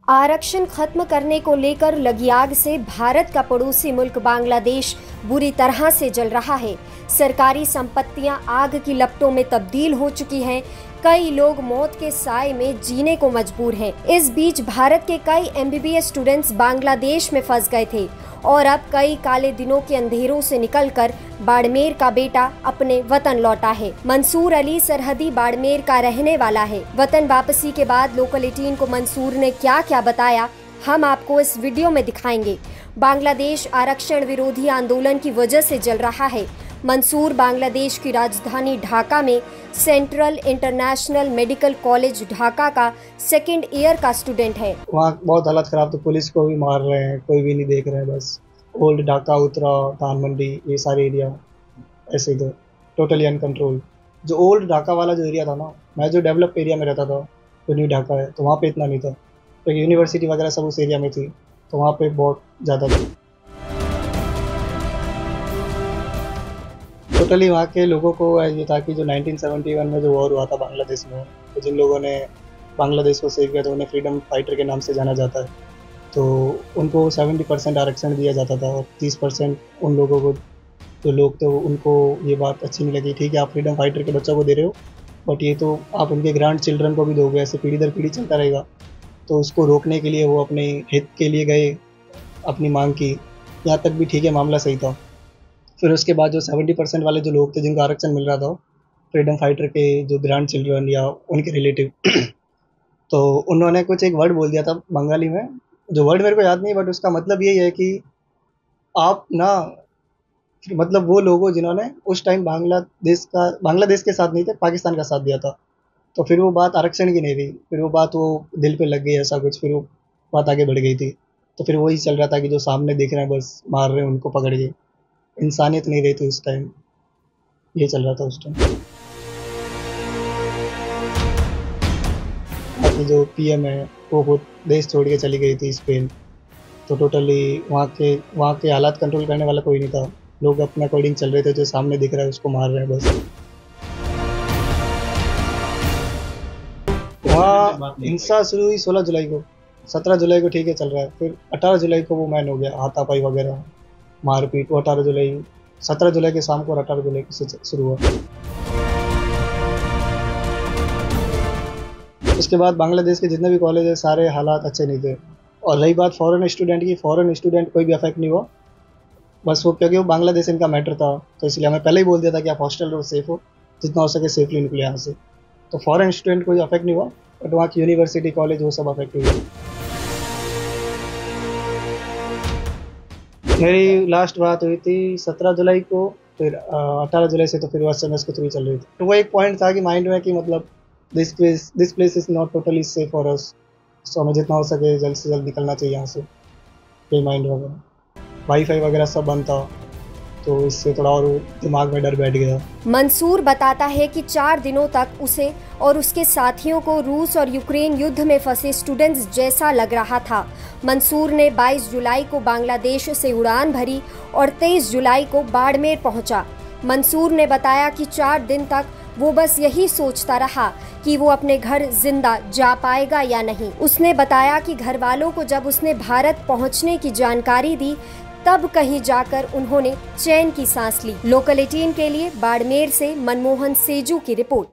आरक्षण खत्म करने को लेकर लगी आग से भारत का पड़ोसी मुल्क बांग्लादेश बुरी तरह से जल रहा है। सरकारी संपत्तियां आग की लपटों में तब्दील हो चुकी हैं। कई लोग मौत के साए में जीने को मजबूर हैं। इस बीच भारत के कई MBBS स्टूडेंट्स बांग्लादेश में फंस गए थे और अब कई काले दिनों के अंधेरों से निकलकर बाड़मेर का बेटा अपने वतन लौटा है। मंसूर अली सरहदी बाड़मेर का रहने वाला है। वतन वापसी के बाद लोकल 18 को मंसूर ने क्या क्या बताया, हम आपको इस वीडियो में दिखाएंगे। बांग्लादेश आरक्षण विरोधी आंदोलन की वजह से जल रहा है। मंसूर बांग्लादेश की राजधानी ढाका में central international medical college Dhaka का 2nd ईयर का स्टूडेंट है। वहाँ बहुत हालत खराब, तो पुलिस को भी मार रहे हैं, कोई भी नहीं देख रहे हैं। बस ओल्ड ढाका, उत्तरा, धान मंडी, ये सारे एरिया ऐसे ही थे, टोटली अनकंट्रोल। जो ओल्ड ढाका वाला जो एरिया था ना, मैं जो डेवलप एरिया में रहता था, तो न्यू ढाका है, तो वहाँ पे इतना नहीं था। तो यूनिवर्सिटी वगैरह सब उस एरिया में थी, तो वहाँ पे बहुत ज़्यादा था। टोटली वहाँ के लोगों को ये था कि जो 1971 में जो वॉर हुआ था बांग्लादेश में, तो जिन लोगों ने बांग्लादेश को सेव किया था उन्हें फ्रीडम फाइटर के नाम से जाना जाता है। तो उनको 70% आरक्षण दिया जाता था और 30% उन लोगों को, जो लोग थे उनको ये बात अच्छी नहीं लगी। ठीक है, आप फ्रीडम फाइटर के बच्चों को दे रहे हो, बट ये तो आप उनके ग्रैंड चिल्ड्रन को भी दोगे, ऐसे पीढ़ी दर पीढ़ी चलता रहेगा। तो उसको रोकने के लिए वो अपने हित के लिए गए, अपनी मांग की। यहाँ तक भी ठीक है, मामला सही था। फिर उसके बाद जो 70% वाले जो लोग थे जिनको आरक्षण मिल रहा था, फ्रीडम फाइटर के जो ग्रैंड चिल्ड्रन या उनके रिलेटिव, तो उन्होंने कुछ एक वर्ड बोल दिया था बंगाली में, जो वर्ड मेरे को याद नहीं, बट उसका मतलब यही है कि आप ना, मतलब वो लोगों जिन्होंने उस टाइम बांग्लादेश के साथ नहीं थे, पाकिस्तान का साथ दिया था। तो फिर वो बात आरक्षण की नहीं रही, फिर वो बात वो दिल पे लग गई, ऐसा कुछ, फिर वो बात आगे बढ़ गई थी। तो फिर वही चल रहा था कि जो सामने दिख रहे हैं बस मार रहे हैं, उनको पकड़ के। इंसानियत नहीं रही थी उस टाइम, ये चल रहा था उस टाइम। बाकी जो PM है वो खुद देश छोड़ के चली गई थी स्पेन। तो टोटली वहाँ के हालात कंट्रोल करने वाला कोई नहीं था। लोग अपने अकॉर्डिंग चल रहे थे, जो सामने दिख रहा है उसको मार रहे हैं बस। वहाँ हिंसा शुरू हुई 16 जुलाई को, 17 जुलाई को ठीक है चल रहा है, फिर 18 जुलाई को वो मैन हो गया, हाथापाई वगैरह, मारपीट। वो 17 जुलाई के शाम को और 18 जुलाई से शुरू हुआ। उसके बाद बांग्लादेश के जितने भी कॉलेज है, सारे हालात अच्छे नहीं थे। और रही बात फॉरेन स्टूडेंट की, फॉरेन स्टूडेंट कोई भी अफेक्ट नहीं हुआ। बस वो क्योंकि वो बांग्लादेश इनका मैटर था, तो इसलिए हमें पहले ही बोल दिया था कि आप हॉस्टल रहो, सेफ हो, जितना हो सके सेफली निकले यहाँ से। तो फॉरेन स्टूडेंट कोई अफेक्ट नहीं हुआ, बट वहाँ की यूनिवर्सिटी, कॉलेज, वो सब अफेक्ट हुए। मेरी लास्ट बात हुई थी 17 जुलाई को, फिर 18 जुलाई से तो फिर SMS के थ्रू चल रही थी। तो वो एक पॉइंट था कि माइंड में कि मतलब this place is not totally safe for us, so हमें जितना हो सके जल्द से जल्द निकलना चाहिए यहाँ से। ये माइंड वगैरह, वाईफाई वगैरह सब बंद था, तो इससे थोड़ा और दिमाग में डर बैठ गया। मंसूर बताता है कि 4 दिनों तक उसे और उसके साथियों को रूस और यूक्रेन युद्ध में फंसे स्टूडेंट्स जैसा लग रहा था। मंसूर ने 22 जुलाई को बांग्लादेश से उड़ान भरी और 23 जुलाई को बाड़मेर पहुंचा। मंसूर ने बताया कि 4 दिन तक वो बस यही सोचता रहा कि वो अपने घर जिंदा जा पाएगा या नहीं। उसने बताया कि घर वालों को जब उसने भारत पहुंचने की जानकारी दी, तब कहीं जाकर उन्होंने चैन की सांस ली। लोकल 18 के लिए बाड़मेर से मनमोहन सेजू की रिपोर्ट।